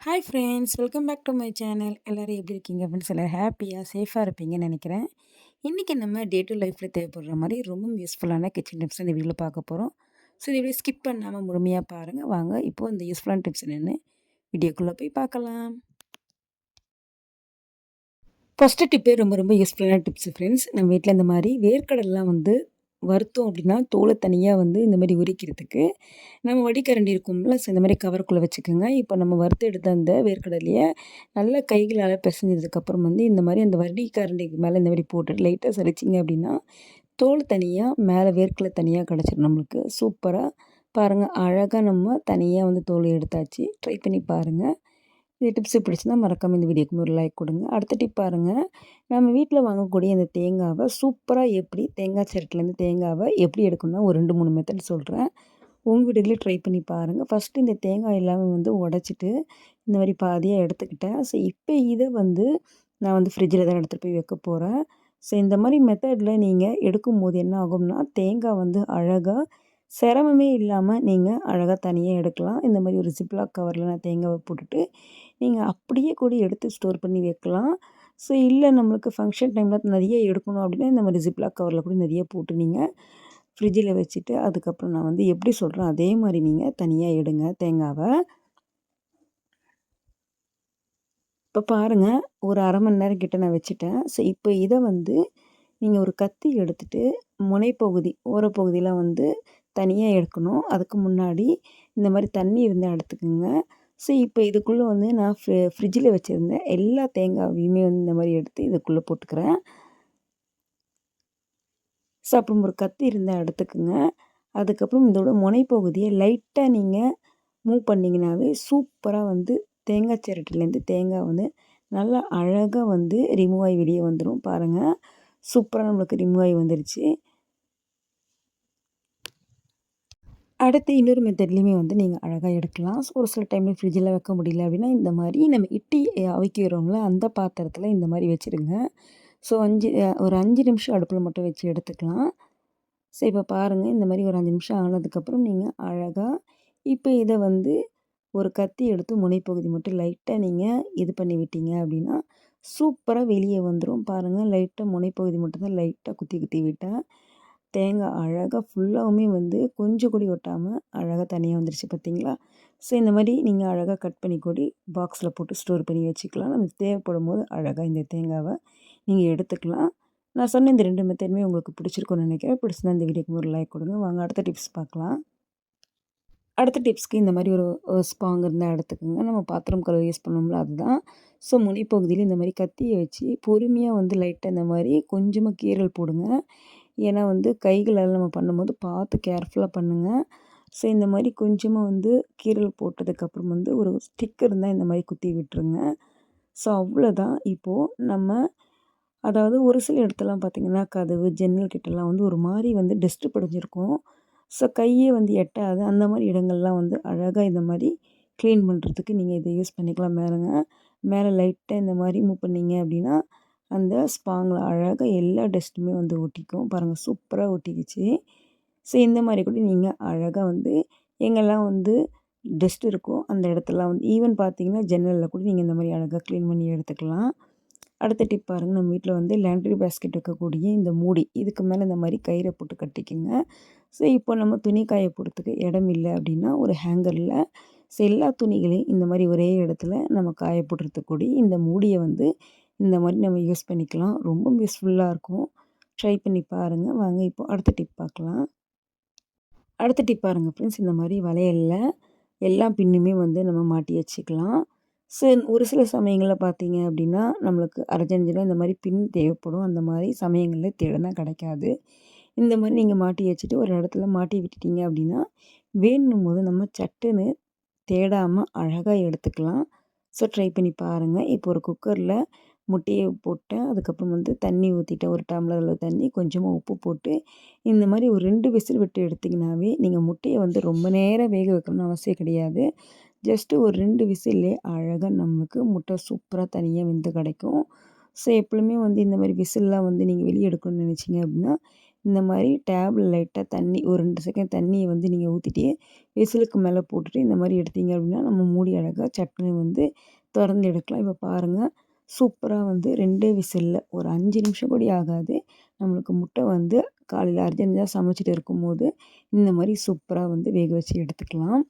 Hi friends, welcome back to my channel. எல்லோரும் எப்படி இருக்கீங்க ஃப்ரெண்ட்ஸ்? எல்லோரும் ஹாப்பியாக சேஃபாக இருப்பீங்கன்னு நினைக்கிறேன். இன்றைக்கி நம்ம டே டு லைஃப்பில் தேவைப்படுற மாதிரி ரொம்ப யூஸ்ஃபுல்லான கிச்சன் டிப்ஸ் இந்த வீடியோவில் பார்க்க போகிறோம். ஸோ இந்த வீடியோ ஸ்கிப் பண்ணாமல் முழுமையாக பாருங்கள். வாங்க இப்போது இந்த யூஸ்ஃபுல்லான டிப்ஸ் என்னென்னு வீடியோக்குள்ளே போய் பார்க்கலாம். ஃபஸ்ட்டு டிப்பே ரொம்ப ரொம்ப யூஸ்ஃபுல்லான டிப்ஸ் ஃப்ரெண்ட்ஸ். நம்ம வீட்டில் இந்த மாதிரி வேர்க்கடலாம் வறுத்தோம் அப்படின்னா தோலை தனியாக இந்த மாதிரி உரிக்கிறதுக்கு நம்ம வடிகரண்டி இருக்கும்ல, ஸோ இந்த மாதிரி கவருக்குள்ளே வச்சுக்கோங்க. இப்போ நம்ம வறுத்து எடுத்த அந்த வேர்க்கடலையை நல்லா கைகளால் பிசைஞ்சதுக்கப்புறம் இந்த மாதிரி அந்த வடிகரண்டிக்கு மேலே இந்த மாதிரி போட்டுட்டு லைட்டாக சலிச்சிங்க அப்படின்னா தோல் தனியாக மேலே வேர்க்கடலை தனியாக கிடச்சிடும் நம்மளுக்கு. சூப்பராக பாருங்கள், அழகாக நம்ம தனியாக தோல் எடுத்தாச்சு. ட்ரை பண்ணி பாருங்கள். இந்த டிப்ஸு பிடிச்சிருந்தா மறக்காமல் இந்த வீடியோக்கு ஒரு லைக் கொடுங்க. அடுத்த டிப் பாருங்கள், நம்ம வீட்டில் வாங்கக்கூடிய இந்த தேங்காவை சூப்பராக எப்படி தேங்காய் சிரட்டிலேருந்து தேங்காவை எப்படி எடுக்கணும்னா ஒரு 2-3 மெத்தட் சொல்கிறேன். உங்கள் வீடுகளே ட்ரை பண்ணி பாருங்கள். ஃபஸ்ட்டு இந்த தேங்காய் எல்லாமே உடச்சிட்டு இந்த மாதிரி பாதியாக எடுத்துக்கிட்டேன். ஸோ இப்போ இதை நான் ஃப்ரிட்ஜில் தான் எடுத்துகிட்டு போய் வைக்க போகிறேன். ஸோ இந்த மாதிரி மெத்தடில் நீங்கள் எடுக்கும்போது என்ன ஆகும்னா தேங்காய் அழகாக சிரமமே இல்லாமல் நீங்கள் அழகாக தனியாக எடுக்கலாம். இந்த மாதிரி ஒரு ஜிப்லாக் கவரில் நான் தேங்காவை போட்டுட்டு நீங்கள் அப்படியே கூட எடுத்து ஸ்டோர் பண்ணி வைக்கலாம். ஸோ இல்லை நம்மளுக்கு ஃபங்க்ஷன் டைமில் நிறைய எடுக்கணும் அப்படின்னா இந்த மாதிரி ஜிப்லாக் கவரில் கூட நிறைய போட்டு நீங்கள் ஃப்ரிட்ஜில் வச்சுட்டு அதுக்கப்புறம் நான் எப்படி சொல்கிறேன் அதே மாதிரி நீங்கள் தனியாக எடுங்க தேங்காவை. இப்போ பாருங்கள், ஒரு அரை மணி நேரம் கிட்ட நான் வச்சுட்டேன். ஸோ இப்போ இதை நீங்கள் ஒரு கத்தி எடுத்துகிட்டு முனைப்பகுதி ஓரப்பகுதியெலாம் தனியாக எடுக்கணும். அதுக்கு முன்னாடி இந்த மாதிரி தண்ணி இருந்தால் எடுத்துக்கோங்க. ஸோ இப்போ இதுக்குள்ளே நான் ஃப்ரிட்ஜில் வச்சுருந்தேன் எல்லா தேங்காவையுமே இந்த மாதிரி எடுத்து இதுக்குள்ளே போட்டுக்கிறேன். ஸோ அப்புறம் ஒரு கத்தி இருந்தால் எடுத்துக்குங்க. அதுக்கப்புறம் இதோட முனைப்பகுதியை லைட்டாக நீங்கள் மூவ் பண்ணிங்கனாவே சூப்பராக தேங்காய் சிரட்டிலேருந்து தேங்காய் நல்லா அழகாக ரிமூவ் ஆகி வெளியே வந்துடும். பாருங்கள், சூப்பராக நம்மளுக்கு ரிமூவ் ஆகி வந்துடுச்சு. அடுத்து இன்னொரு மெத்தட்லேயுமே நீங்கள் அழகாக எடுக்கலாம். ஸோ ஒரு சில டைமில் ஃப்ரிட்ஜில் வைக்க முடியல அப்படின்னா இந்த மாதிரி நம்ம இட்லி அவிக்கிறோம்ல அந்த பாத்திரத்தில் இந்த மாதிரி வச்சுருங்க. ஸோ ஒரு 5 நிமிஷம் அடுப்பில் மட்டும் வச்சு எடுத்துக்கலாம். ஸோ இப்போ பாருங்கள், இந்த மாதிரி ஒரு 5 நிமிஷம் ஆனதுக்கப்புறம் நீங்கள் அழகாக இப்போ இதை ஒரு கத்தி எடுத்து முனைப்பகுதி மட்டும் லைட்டாக நீங்கள் இது பண்ணி விட்டீங்க அப்படின்னா சூப்பராக வெளியே வந்துடும். பாருங்கள், லைட்டாக முனைப்பகுதி மட்டும்தான் லைட்டாக குத்தி குத்தி விட்டேன். தேங்காய் அழகாக ஃபுல்லாகவுமே கொஞ்சம் கூட ஒட்டாமல் அழகாக தனியாக வந்துருச்சு பார்த்தீங்களா? ஸோ இந்த மாதிரி நீங்கள் அழகாக கட் பண்ணி கூடி பாக்ஸில் போட்டு ஸ்டோர் பண்ணி வச்சுக்கலாம். நமக்கு தேவைப்படும் போது அழகாக இந்த தேங்காவை நீங்கள் எடுத்துக்கலாம். நான் சொன்ன இந்த 2 மெத்தடுமே உங்களுக்கு பிடிச்சிருக்குன்னு நினைக்கிறேன். பிடிச்சிருந்தா இந்த வீடியோக்கு ஒரு லைக் கொடுங்க. வாங்க அடுத்த டிப்ஸ் பார்க்கலாம். அடுத்த டிப்ஸ்க்கு இந்த மாதிரி ஒரு ஸ்பாங் இருந்தால் எடுத்துக்கோங்க. நம்ம பாத்திரம் கழுவ யூஸ் பண்ணோம்ல அதுதான். ஸோ முனைப்பகுதியில் இந்த மாதிரி கத்தியை வச்சு பொறுமையாக லைட்டாக இந்த மாதிரி கொஞ்சமாக கீறல் போடுங்க. ஏன்னா கைகளால் நம்ம பண்ணும்போது பார்த்து கேர்ஃபுல்லாக பண்ணுங்கள். ஸோ இந்த மாதிரி கொஞ்சமாக கீறல் போட்டதுக்கப்புறம் ஒரு ஸ்டிக் இருந்தால் இந்த மாதிரி குத்தி விட்டுருங்க. ஸோ அவ்வளோதான். இப்போது நம்ம அதாவது ஒரு சில இடத்துலலாம் பார்த்திங்கன்னா கதவு ஜன்னல் கிட்டலாம் ஒரு மாதிரி டஸ்ட்டு படிஞ்சிருக்கும். ஸோ கையே எட்டாது. அந்த மாதிரி இடங்கள்லாம் அழகாக இந்த மாதிரி க்ளீன் பண்ணுறதுக்கு நீங்கள் இதை யூஸ் பண்ணிக்கலாம். மேலே லைட்டாக இந்த மாதிரி மூவ் பண்ணிங்க அப்படின்னா அந்த ஸ்பாங்கில் அழகாக எல்லா டஸ்ட்டுமே ஒட்டிக்கும். பாருங்கள், சூப்பராக ஒட்டிக்கிச்சு. ஸோ இந்த மாதிரி கூட நீங்கள் அழகாக எங்கெல்லாம் டஸ்ட் இருக்கோ அந்த இடத்துலாம் ஈவன் பார்த்தீங்கன்னா ஜன்னலில் கூட நீங்கள் இந்த மாதிரி அழகாக க்ளீன் பண்ணி எடுத்துக்கலாம். அடுத்த டிப் பாருங்கள், நம்ம வீட்டில் லேண்ட்ரி பேஸ்கெட் வைக்கக்கூடிய இந்த மூடி இதுக்கு மேலே இந்த மாதிரி கயிறை போட்டு கட்டிக்குங்க. ஸோ இப்போ நம்ம துணி காய போடுறதுக்கு இடம் இல்லை அப்படின்னா ஒரு ஹேங்கரில் ஸோ எல்லா துணிகளையும் இந்த மாதிரி ஒரே இடத்துல நம்ம காய போடுறதுக்கூடி இந்த மூடியை இந்த மாதிரி நம்ம யூஸ் பண்ணிக்கலாம். ரொம்ப யூஸ்ஃபுல்லாக இருக்கும். ட்ரை பண்ணி பாருங்கள். வாங்க இப்போ அடுத்த டிப் பார்க்கலாம். அடுத்த டிப் பாருங்கள் ஃப்ரெண்ட்ஸ், இந்த மாதிரி வளையலில் எல்லா பின்னுமே நம்ம மாட்டி வச்சுக்கலாம். ஸோ ஒரு சில சமயங்களில் பார்த்தீங்க அப்படின்னா நம்மளுக்கு அர்ஜென்ட்டாக இந்த மாதிரி பின் தேவைப்படும். அந்த மாதிரி சமயங்களில் தேடினா கிடைக்காது. இந்த மாதிரி நீங்கள் மாட்டி வச்சுட்டு ஒரு இடத்துல மாட்டி விட்டுட்டீங்க அப்படின்னா வேணும் போது நம்ம சட்டுன்னு தேடாமல் அழகாக எடுத்துக்கலாம். ஸோ ட்ரை பண்ணி பாருங்கள். இப்போ ஒரு குக்கரில் முட்டையை போட்டேன். அதுக்கப்புறம் தண்ணி ஊற்றிட்டேன். ஒரு டம்ளரில் தண்ணி கொஞ்சமாக உப்பு போட்டு இந்த மாதிரி ஒரு 2 விசில் விட்டு எடுத்திங்கனாவே நீங்கள் முட்டையை ரொம்ப நேரம் வேக வைக்கணும்னு அவசியம் கிடையாது. ஜஸ்ட்டு ஒரு 2 விசில்லே அழகாக நம்மளுக்கு முட்டை சூப்பராக தனியாக வெந்து கிடைக்கும். ஸோ எப்பவுமே இந்த மாதிரி விசில்லாம் நீங்கள் வெளியே எடுக்கணும்னு நினச்சிங்க அப்படின்னா இந்த மாதிரி டேபில் லைட்டாக தண்ணி ஒரு 2 செகண்ட் தண்ணியை வந்து நீங்கள் ஊற்றிட்டு விசிலுக்கு மேலே போட்டுட்டு இந்த மாதிரி எடுத்தீங்க அப்படின்னா நம்ம மூடி அழகாக சட்னி வந்து திறந்து எடுக்கலாம். இப்போ பாருங்கள், சூப்பராக வந்து 2 விசிலில் ஒரு 5 நிமிஷம் கூட ஆகாது. நம்மளுக்கு முட்டை வந்து காலையில் அர்ஜென்ட்டாக சமைச்சிட்டு இருக்கும்போது இந்த மாதிரி சூப்பராக வந்து வேக வச்சு எடுத்துக்கலாம்.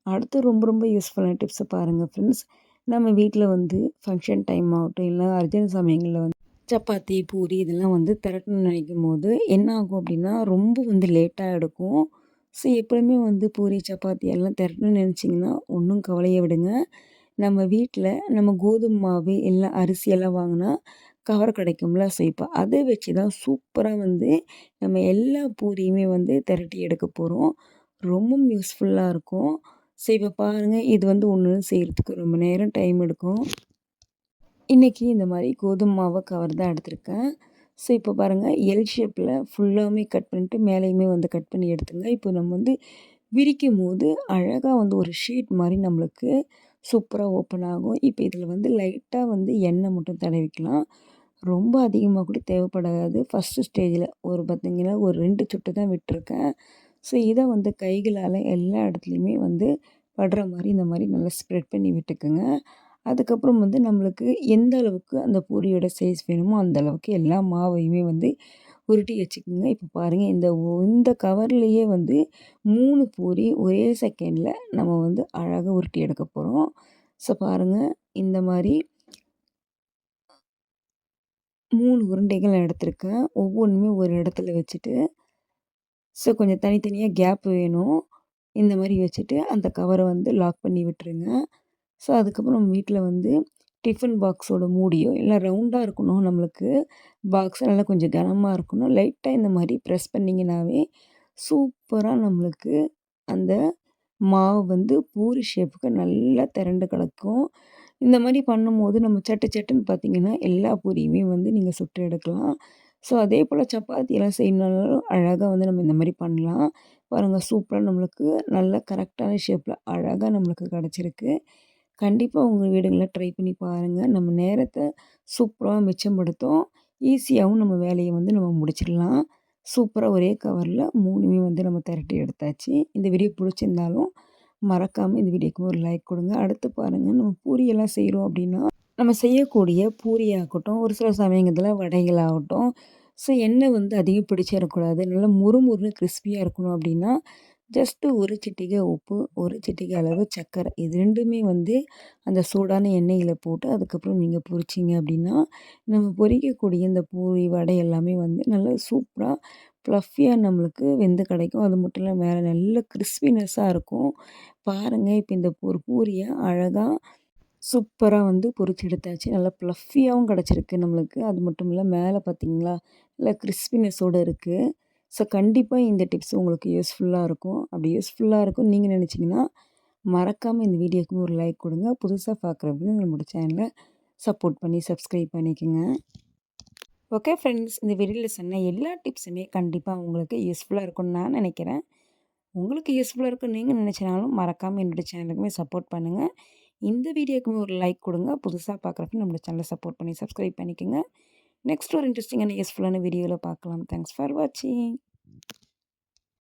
அடுத்து ரொம்ப ரொம்ப யூஸ்ஃபுல்லான டிப்ஸை பாருங்கள் ஃப்ரெண்ட்ஸ். நம்ம வீட்டில் வந்து ஃபங்க்ஷன் டைம் ஆகட்டும், இல்லை அர்ஜென்ட் சமயங்களில் வந்து சப்பாத்தி, பூரி இதெல்லாம் வந்து திரட்டணும்னு நினைக்கும்போது என்ன ஆகும் அப்படின்னா, ரொம்ப வந்து லேட்டாக எடுக்கும். ஸோ எப்பவுமே வந்து பூரி, சப்பாத்தி எல்லாம் திரட்டணும்னு நினச்சிங்கன்னா ஒன்றும் கவலைய விடுங்க. நம்ம வீட்டில் நம்ம கோதுமை மாவு இல்லை அரிசி எல்லாம் வாங்கினா கவர் கிடைக்கும்ல. ஸோ இப்போ அதை வச்சு தான் சூப்பராக வந்து நம்ம எல்லா பூரியுமே வந்து திரட்டி எடுக்க போகிறோம். ரொம்பவும் யூஸ்ஃபுல்லாக இருக்கும். ஸோ இப்போ பாருங்கள், இது வந்து ஒன்று செய்கிறதுக்கு ரொம்ப நேரம் டைம் எடுக்கும். இன்றைக்கி இந்த மாதிரி கோதுமை மாவை கவர் தான் எடுத்திருக்கேன். ஸோ இப்போ பாருங்கள், எல் ஷேப்பில் ஃபுல்லாமே கட் பண்ணிட்டு மேலேயுமே வந்து கட் பண்ணி எடுத்துங்க. இப்போ நம்ம வந்து விரிக்கும்போது அழகாக வந்து ஒரு ஷீட் மாதிரி நம்மளுக்கு சூப்பராக ஓப்பன் ஆகும். இப்போ இதில் வந்து லைட்டாக வந்து எண்ணெய் மட்டும் தடவிக்கலாம். ரொம்ப அதிகமாக கூட தேவைப்படாது. ஃபஸ்ட்டு ஸ்டேஜில் ஒரு பார்த்தீங்கன்னா ஒரு 2 சொட்டு தான் விட்டுருக்கேன். ஸோ இதை வந்து கைகளால் எல்லா இடத்துலையுமே வந்து படுற மாதிரி இந்த மாதிரி நல்லா ஸ்ப்ரெட் பண்ணி விட்டுக்குங்க. அதுக்கப்புறம் வந்து நம்மளுக்கு எந்த அளவுக்கு அந்த பூரியோட சைஸ் வேணுமோ அந்த அளவுக்கு எல்லா மாவையுமே வந்து உருட்டி வச்சுக்கோங்க. இப்போ பாருங்கள், இந்த கவர்லேயே வந்து 3 பூரி ஒரே செகண்டில் நம்ம வந்து அழகாக உருட்டி எடுக்க போகிறோம். ஸோ பாருங்கள், இந்த மாதிரி 3 உருண்டைகள் நான் எடுத்திருக்கேன். ஒவ்வொன்றுமே ஒரு இடத்துல வச்சுட்டு, ஸோ கொஞ்சம் தனித்தனியாக கேப் வேணும். இந்த மாதிரி வச்சுட்டு அந்த கவரை வந்து லாக் பண்ணி விட்டுருங்க. ஸோ அதுக்கப்புறம் நம்ம வீட்டில் வந்து டிஃபன் பாக்ஸோட மூடியோ இல்லை ரவுண்டாக இருக்கணும் நம்மளுக்கு. பாக்ஸ் நல்லா கொஞ்சம் கனமாக இருக்கணும். லைட்டாக இந்த மாதிரி ப்ரெஸ் பண்ணிங்கனாவே சூப்பராக நம்மளுக்கு அந்த மாவு வந்து பூரி ஷேப்புக்கு நல்லா திரண்டு கிடக்கும். இந்த மாதிரி பண்ணும்போது நம்ம சட்டு சட்டுன்னு பார்த்திங்கன்னா எல்லா பூரியுமே வந்து நீங்கள் சுட்டு எடுக்கலாம். ஸோ அதே போல் சப்பாத்தியெல்லாம் செய்யணுனாலும் அழகாக வந்து நம்ம இந்த மாதிரி பண்ணலாம். பாருங்கள், சூப்பராக நம்மளுக்கு நல்ல கரெக்டான ஷேப்பில் அழகாக நம்மளுக்கு கிடச்சிருக்கு. கண்டிப்பாக உங்கள் வீடுங்களில் ட்ரை பண்ணி பாருங்கள். நம்ம நேரத்தை சூப்பராக மிச்சப்படுத்தும். ஈஸியாகவும் நம்ம வேலையை வந்து நம்ம முடிச்சிடலாம். சூப்பராக ஒரே கவரில் 3மே வந்து நம்ம திரட்டி எடுத்தாச்சு. இந்த வீடியோ பிடிச்சிருந்தாலும் மறக்காமல் இந்த வீடியோக்கு ஒரு லைக் கொடுங்க. அடுத்து பாருங்கள், நம்ம பூரியெல்லாம் செய்கிறோம் அப்படின்னா நம்ம செய்யக்கூடிய பூரியாகட்டும், ஒரு சில சமயங்கத்தில் வடைகளாகட்டும், ஸோ எண்ணெய் வந்து அதிகம் பிடிச்சிடக்கூடாது. நல்லா முறுமுறுன்னு கிறிஸ்பியாக இருக்கணும் அப்படின்னா ஜஸ்ட்டு ஒரு சிட்டிகை உப்பு, ஒரு சிட்டிகை அளவு சர்க்கரை, இது 2மே வந்து அந்த சூடான எண்ணெயில் போட்டு அதுக்கப்புறம் நீங்கள் பொரிச்சிங்க அப்படின்னா நம்ம பொரிக்கக்கூடிய இந்த பூரி, வடை எல்லாமே வந்து நல்லா சூப்பராக ஃப்ளஃபியாக நம்மளுக்கு வெந்து கிடைக்கும். அது மட்டும் இல்லாமல் மேலே நல்ல கிறிஸ்பினஸ்ஸாக இருக்கும். பாருங்கள், இப்போ இந்த ஒரு பூரியை அழகாக சூப்பராக வந்து பொரிச்சு எடுத்தாச்சு. நல்லா ப்ளஃபியாகவும் கிடச்சிருக்கு நம்மளுக்கு. அது மட்டும் இல்லை மேலே பார்த்தீங்களா நல்லா கிறிஸ்பினஸோடு இருக்குது. ஸோ கண்டிப்பாக இந்த டிப்ஸ் உங்களுக்கு யூஸ்ஃபுல்லாக இருக்கும். அப்படி யூஸ்ஃபுல்லாக இருக்கும்னு நீங்கள் நினச்சிங்கன்னா மறக்காமல் இந்த வீடியோக்கு ஒரு லைக் கொடுங்க. புதுசாக பார்க்குறவங்க நம்மளோட சேனலை சப்போர்ட் பண்ணி சப்ஸ்கிரைப் பண்ணிக்கோங்க. ஓகே ஃப்ரெண்ட்ஸ், இந்த வீடியோவில் சொன்ன எல்லா டிப்ஸுமே கண்டிப்பாக உங்களுக்கு யூஸ்ஃபுல்லாக இருக்கும்னு நான் நினைக்கிறேன். உங்களுக்கு யூஸ்ஃபுல்லாக இருக்குன்னு நீங்கள் நினச்சினாலும் மறக்காமல் என்னோடய சேனலுக்குமே சப்போர்ட் பண்ணுங்கள். இந்த வீடியோக்குமே ஒரு லைக் கொடுங்க. புதுசாக பார்க்குறப்ப நம்மளோட சேனலை சப்போர்ட் பண்ணி சப்ஸ்கிரைப் பண்ணிக்கோங்க. நெக்ஸ்ட் ஒரு இன்ட்ரெஸ்டிங்கான யூஸ்ஃபுல்லான வீடியோவில் பார்க்கலாம். தேங்க்ஸ் ஃபார் வாட்சிங்.